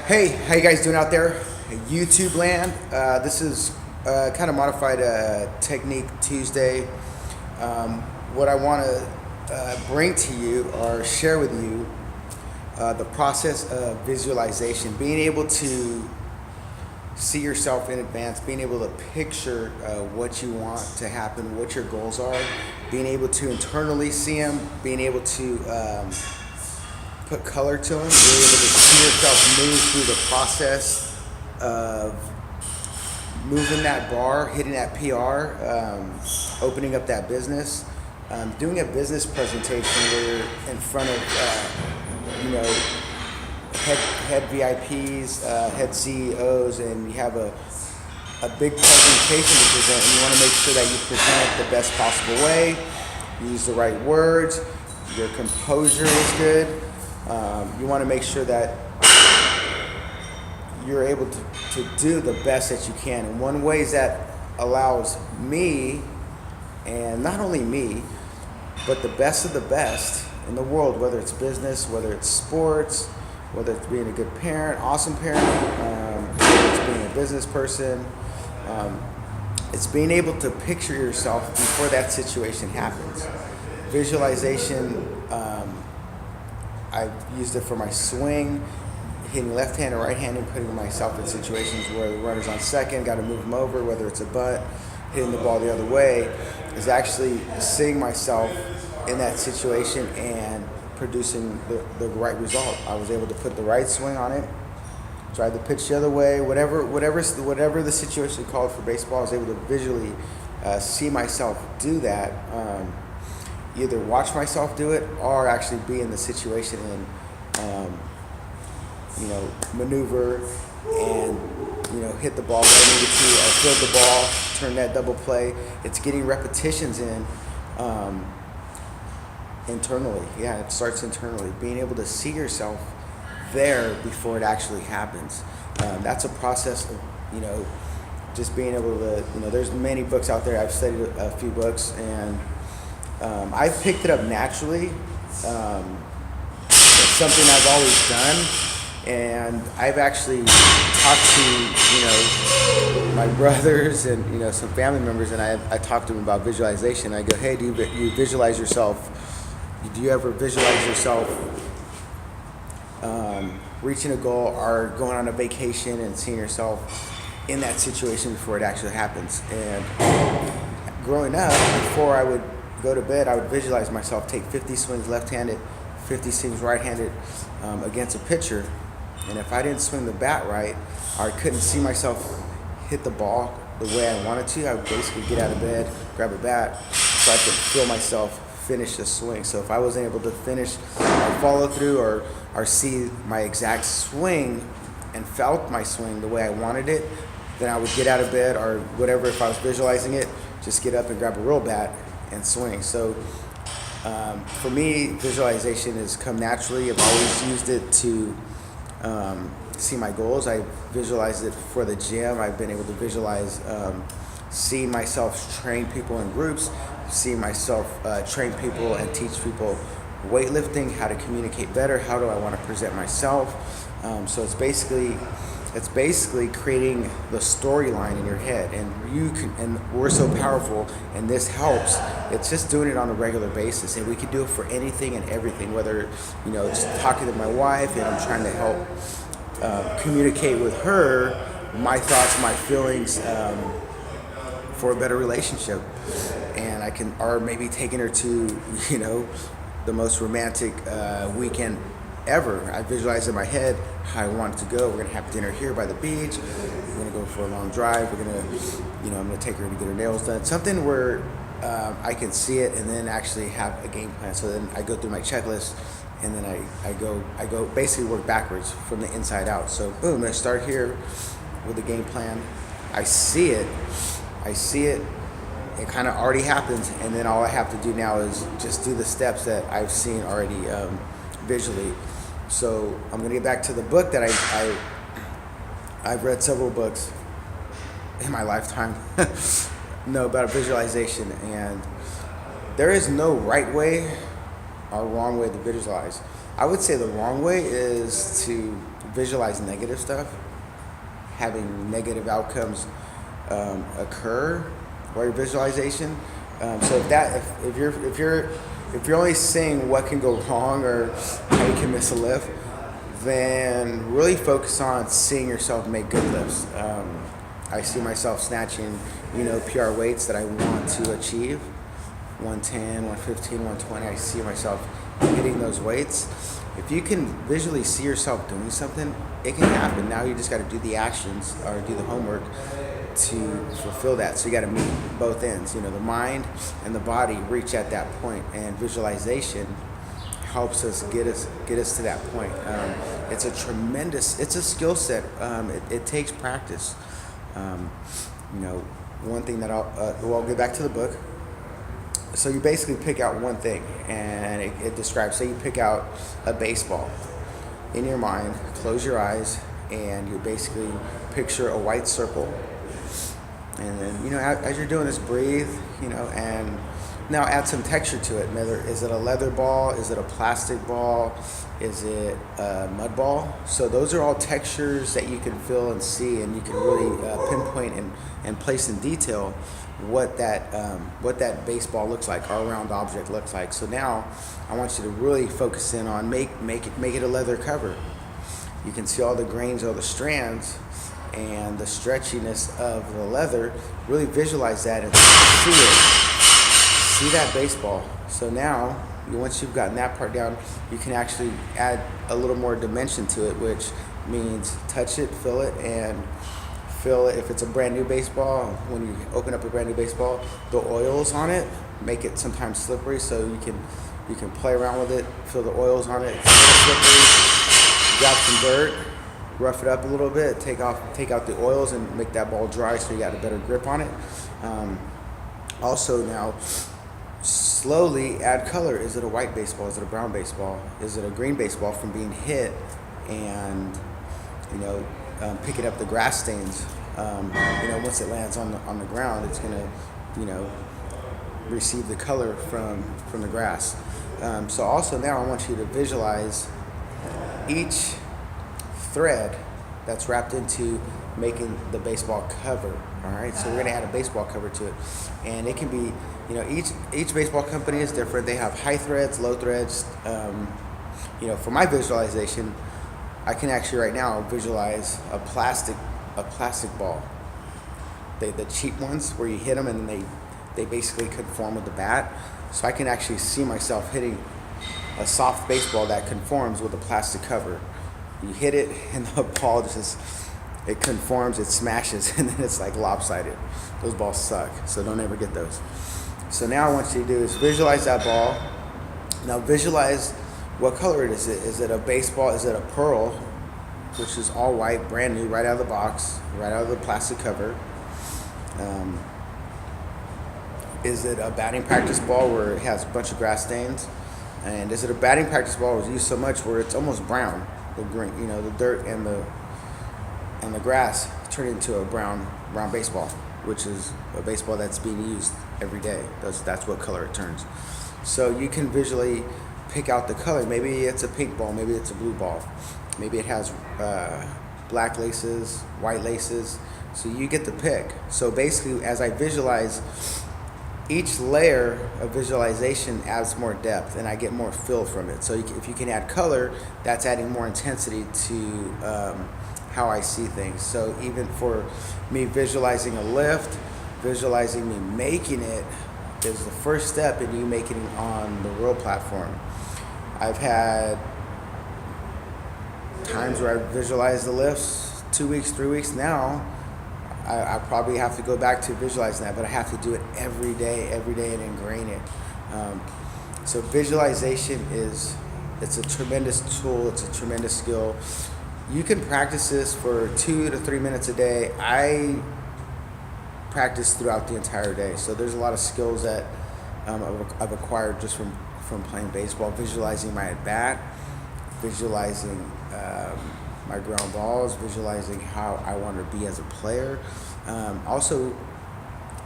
Hey, how you guys doing out there? YouTube land. This is kind of modified Technique Tuesday. What I want to bring to you or share with you the process of visualization, being able to see yourself in advance, being able to picture what you want to happen, what your goals are, being able to internally see them, being able to put color to them, being able to see yourself move through the process of moving that bar, hitting that PR, opening up that business, doing a business presentation where you're in front of, head VIPs, head CEOs, and you have a big presentation to present, and you want to make sure that you present it the best possible way, use the right words, your composure is good. You want to make sure that you're able to do the best that you can. And one way that allows me, and not only me, but the best of the best in the world, whether it's business, whether it's sports, whether it's being a good parent, awesome parent, whether it's being a business person, it's being able to picture yourself before that situation happens. Visualization, I've used it for my swing, hitting left hand or right hand and putting myself in situations where the runner's on second, got to move him over, whether it's a bunt, hitting the ball the other way, is actually seeing myself in that situation and producing the right result. I was able to put the right swing on it, drive the pitch the other way, whatever the situation called for baseball. I was able to visually see myself do that. Either watch myself do it or actually be in the situation and maneuver and hit the ball where I needed to, or field the ball, turn that double play. It's getting repetitions in internally. Yeah, it starts internally. Being able to see yourself there before it actually happens. That's a process of just being able to there's many books out there. I've studied a few books, and I've picked it up naturally. It's something I've always done, and I've actually talked to my brothers and some family members, and I talked to them about visualization. I go, hey, do you visualize yourself? Do you ever visualize yourself reaching a goal or going on a vacation and seeing yourself in that situation before it actually happens? And growing up, before I would go to bed, I would visualize myself take 50 swings left-handed, 50 swings right-handed against a pitcher. And if I didn't swing the bat right, or I couldn't see myself hit the ball the way I wanted to, I would basically get out of bed, grab a bat, so I could feel myself finish the swing. So if I wasn't able to finish or follow through or see my exact swing and felt my swing the way I wanted it, then I would get out of bed or whatever. If I was visualizing it, just get up and grab a real bat and swing. So for me, visualization has come naturally. I've always used it to see my goals. I visualized it for the gym. I've been able to visualize seeing myself train people in groups, seeing myself train people and teach people weightlifting, how to communicate better, how do I want to present myself. So it's basically creating the storyline in your head, and we're so powerful, and this helps. It's just doing it on a regular basis, and we can do it for anything and everything, whether just talking to my wife and I'm trying to help communicate with her my thoughts, my feelings, for a better relationship. And or maybe taking her to the most romantic weekend ever. I visualize in my head how I want it to go. We're gonna have dinner here by the beach. We're gonna go for a long drive. We're gonna, I'm gonna take her to get her nails done. Something where I can see it and then actually have a game plan. So then I go through my checklist, and then I go basically work backwards from the inside out. So boom, I'm gonna start here with the game plan. I see it. It kind of already happens, and then all I have to do now is just do the steps that I've seen already visually. So I'm going to get back to the book that I've read several books in my lifetime about visualization, and there is no right way or wrong way to visualize. I would say the wrong way is to visualize negative stuff, having negative outcomes occur while your visualization. So if you're only seeing what can go wrong or how you can miss a lift, then really focus on seeing yourself make good lifts. I see myself snatching, PR weights that I want to achieve, 110, 115, 120. I see myself hitting those weights. If you can visually see yourself doing something, it can happen. Now you just got to do the actions or do the homework to fulfill that. So you got to meet both ends. The mind and the body reach at that point, and visualization helps us get us to that point. It's a skill set. It takes practice. One thing that I'll get back to the book. So you basically pick out one thing, and it describes, say you pick out a baseball in your mind, close your eyes, and you basically picture a white circle. And then, as you're doing this, breathe, and now add some texture to it. Is it a leather ball? Is it a plastic ball? Is it a mud ball? So those are all textures that you can feel and see, and you can really pinpoint and place in detail what that baseball looks like, our round object looks like. So now I want you to really focus in on make it a leather cover. You can see all the grains, all the strands, and the stretchiness of the leather. Really visualize that and see that baseball. So now, once you've gotten that part down, you can actually add a little more dimension to it, which means touch it, feel it, and feel it. If it's a brand new baseball, when you open up a brand new baseball, the oils on it make it sometimes slippery, so you can play around with it, feel the oils on it. It's slippery. Grab some dirt, rough it up a little bit, take out the oils, and make that ball dry so you got a better grip on it. Also now, slowly add color. Is it a white baseball? Is it a brown baseball? Is it a green baseball from being hit? And picking up the grass stains. Once it lands on the ground, it's gonna receive the color from the grass. So also now I want you to visualize each thread that's wrapped into making the baseball cover. All right, so we're gonna add a baseball cover to it, and it can be, each baseball company is different. They have high threads, low threads. For my visualization, I can actually right now visualize a plastic ball. The cheap ones where you hit them and they basically conform with the bat. So I can actually see myself hitting a soft baseball that conforms with a plastic cover. You hit it and the ball it conforms, it smashes, and then it's like lopsided. Those balls suck, so don't ever get those. So now I want you to do is visualize that ball. Now visualize what color it is. Is it a baseball? Is it a pearl, which is all white, brand new, right out of the box, right out of the plastic cover? Is it a batting practice ball where it has a bunch of grass stains? And is it a batting practice ball that was used so much where it's almost brown? The green, the dirt and the grass turn into a brown baseball, which is a baseball that's being used every day. That's what color it turns. So you can visually pick out the color. Maybe it's a pink ball, maybe it's a blue ball, maybe it has black laces, white laces. So you get to pick. So basically, as I visualize, each layer of visualization adds more depth, and I get more feel from it. So if you can add color, that's adding more intensity to how I see things. So even for me visualizing a lift, visualizing me making it is the first step in you making it on the real platform. I've had times where I visualized the lifts 2 weeks, 3 weeks. Now I probably have to go back to visualizing that, but I have to do it every day and ingrain it. So visualization it's a tremendous tool. It's a tremendous skill. You can practice this for 2 to 3 minutes a day. I practice throughout the entire day. So there's a lot of skills that I've acquired just from playing baseball, visualizing my at bat, visualizing my ground balls, visualizing how I want to be as a player. Also,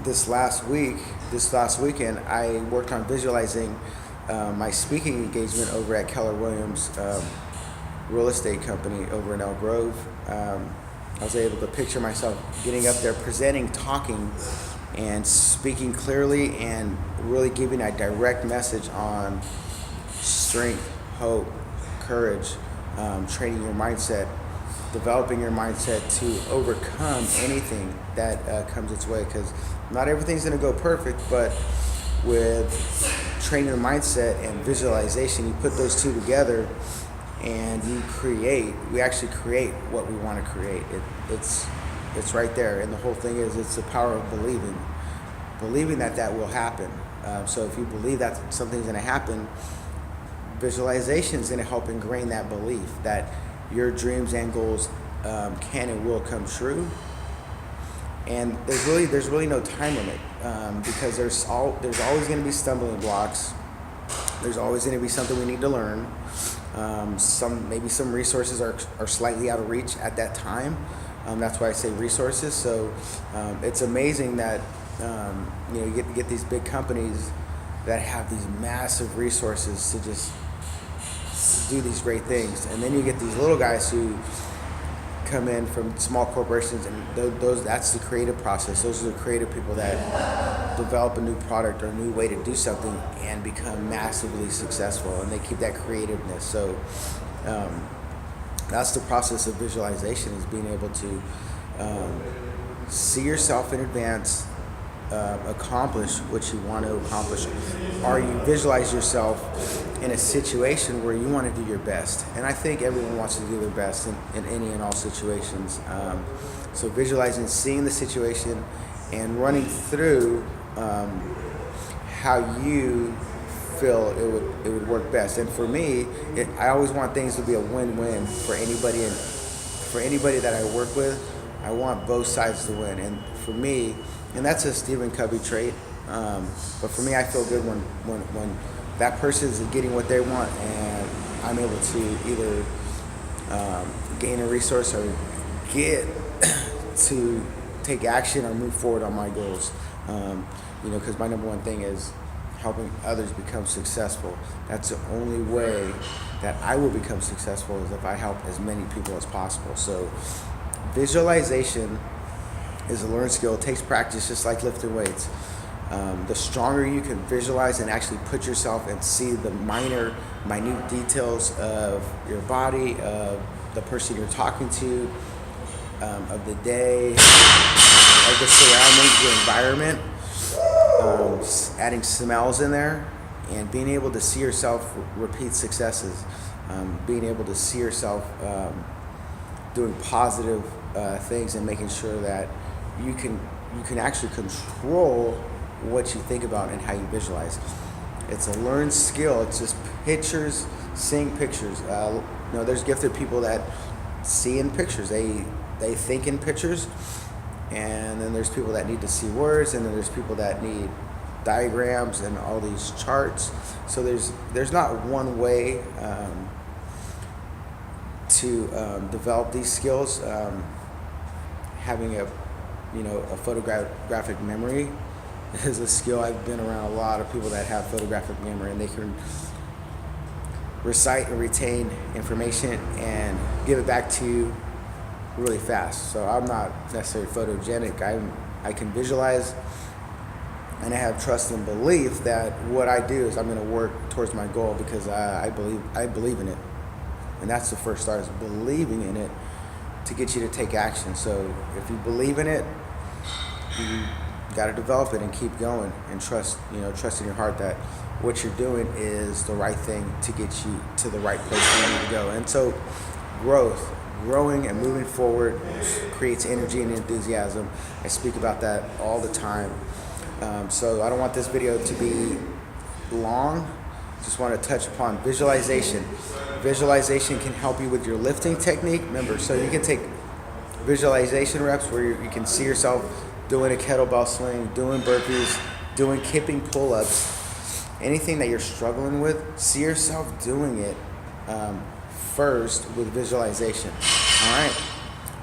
this last weekend, I worked on visualizing my speaking engagement over at Keller Williams real estate company over in Elk Grove. I was able to picture myself getting up there, presenting, talking, and speaking clearly and really giving a direct message on strength, hope, courage, training your mindset, developing your mindset to overcome anything that comes its way, because not everything's going to go perfect, but with training the mindset and visualization, you put those two together and we actually create what we want to create. It's right there, and the whole thing is it's the power of believing that will happen. So if you believe that something's going to happen, visualization is going to help ingrain that belief that your dreams and goals can and will come true. And there's really no time limit, because there's always going to be stumbling blocks. There's always going to be something we need to learn. Maybe some resources are slightly out of reach at that time. That's why I say resources. So it's amazing that you get these big companies that have these massive resources to just do these great things, and then you get these little guys who come in from small corporations, and that's the creative process. Those are the creative people that develop a new product or a new way to do something and become massively successful, and they keep that creativeness. So that's the process of visualization, is being able to see yourself in advance, accomplish what you want to accomplish, or you visualize yourself in a situation where you want to do your best. And I think everyone wants to do their best in any and all situations. So visualizing, seeing the situation, and running through how you feel it would work best. And for me, I always want things to be a win-win for anybody, and for anybody that I work with, I want both sides to win. And for me, and that's a Stephen Covey trait, but for me, I feel good when that person is getting what they want, and I'm able to either gain a resource or get to take action or move forward on my goals. Because my number one thing is helping others become successful. That's the only way that I will become successful, is if I help as many people as possible. So visualization is a learned skill. It takes practice, just like lifting weights. The stronger you can visualize and actually put yourself and see the minute details of your body, of the person you're talking to, of the day, of the surroundings, the environment, adding smells in there, and being able to see yourself repeat successes, being able to see yourself doing positive things, and making sure that you can actually control what you think about and how you visualize. It's a learned skill. It's just pictures, seeing pictures. There's gifted people that see in pictures. They think in pictures, and then there's people that need to see words, and then there's people that need diagrams and all these charts. So there's not one way to develop these skills. Having a photographic memory is a skill. I've been around a lot of people that have photographic memory, and they can recite and retain information and give it back to you really fast. So I'm not necessarily photogenic. I can visualize, and I have trust and belief that what I do is I'm going to work towards my goal, because I believe in it. And that's the first start, is believing in it to get you to take action. So if you believe in it, you got to develop it and keep going, and trust in your heart that what you're doing is the right thing to get you to the right place where you need to go. And so growing and moving forward creates energy and enthusiasm. I speak about that all the time. So I don't want this video to be long. Just want to touch upon visualization. Visualization can help you with your lifting technique. Remember, so you can take visualization reps where you can see yourself doing a kettlebell swing, doing burpees, doing kipping pull-ups, anything that you're struggling with, see yourself doing it first with visualization. All right,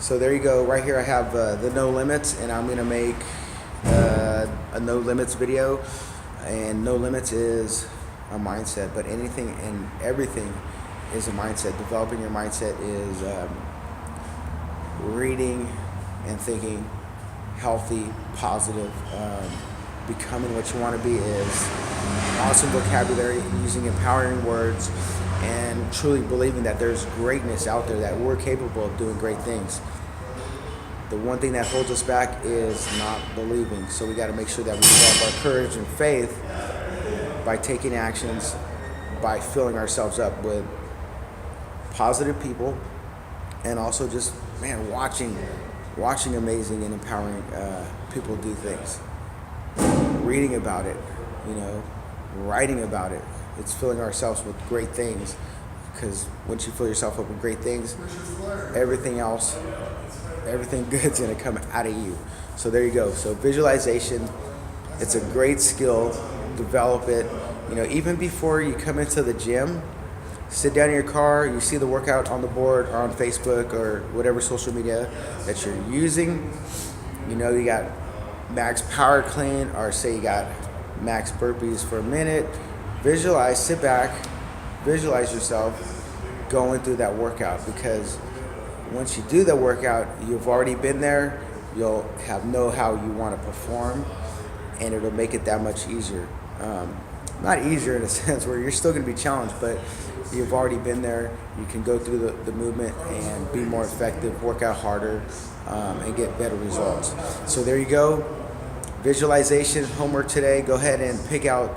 so there you go. Right here I have the no limits, and I'm going to make a no limits video. And no limits is a mindset, but anything and everything is a mindset. Developing your mindset is reading and thinking healthy, positive, becoming what you want to be is awesome vocabulary, using empowering words, and truly believing that there's greatness out there, that we're capable of doing great things. The one thing that holds us back is not believing. So we got to make sure that we develop our courage and faith by taking actions, by filling ourselves up with positive people, and also just watching amazing and empowering people do things, reading about it, writing about it. It's filling ourselves with great things, because once you fill yourself up with great things, everything good's gonna come out of you. So there you go. So visualization, it's a great skill. Develop it. Even before you come into the gym, sit down in your car, you see the workout on the board or on Facebook or whatever social media that you're using. You got max power clean, or say you got max burpees for a minute. Sit back, visualize yourself going through that workout, because once you do the workout, you've already been there. You'll know how you want to perform, and it'll make it that much easier. Not easier in a sense where you're still going to be challenged, but you've already been there. You can go through the movement and be more effective, work out harder, and get better results. So there you go. Visualization homework today. Go ahead and pick out,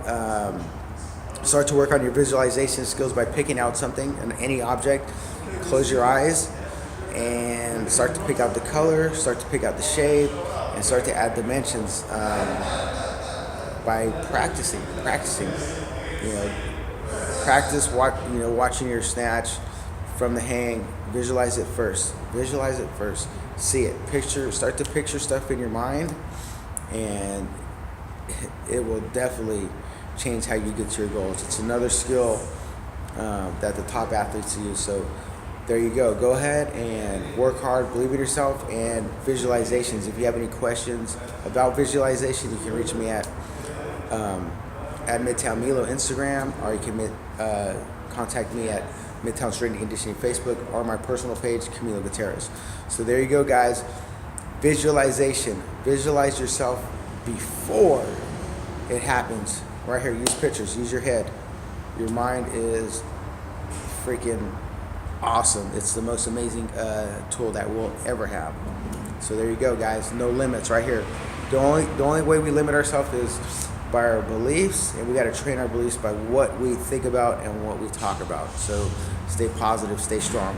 start to work on your visualization skills by picking out something, any object. Close your eyes and start to pick out the color, start to pick out the shape, and start to add dimensions by practicing. Practice watching your snatch from the hang. Visualize it first. See it. Start to picture stuff in your mind, and it will definitely change how you get to your goals. It's another skill that the top athletes use. So there you go. Go ahead and work hard, believe in yourself, and visualizations. If you have any questions about visualization, you can reach me at Midtown Milo Instagram, or you can contact me at Midtown Strength and Conditioning Facebook, or my personal page, Camilo Gutierrez. So there you go, guys. Visualization. Visualize yourself before it happens. Right here, use pictures, use your head. Your mind is freaking awesome. It's the most amazing tool that we'll ever have. So there you go, guys. No limits right here. The only way we limit ourselves is by our beliefs, and we got to train our beliefs by what we think about and what we talk about. So stay positive, stay strong.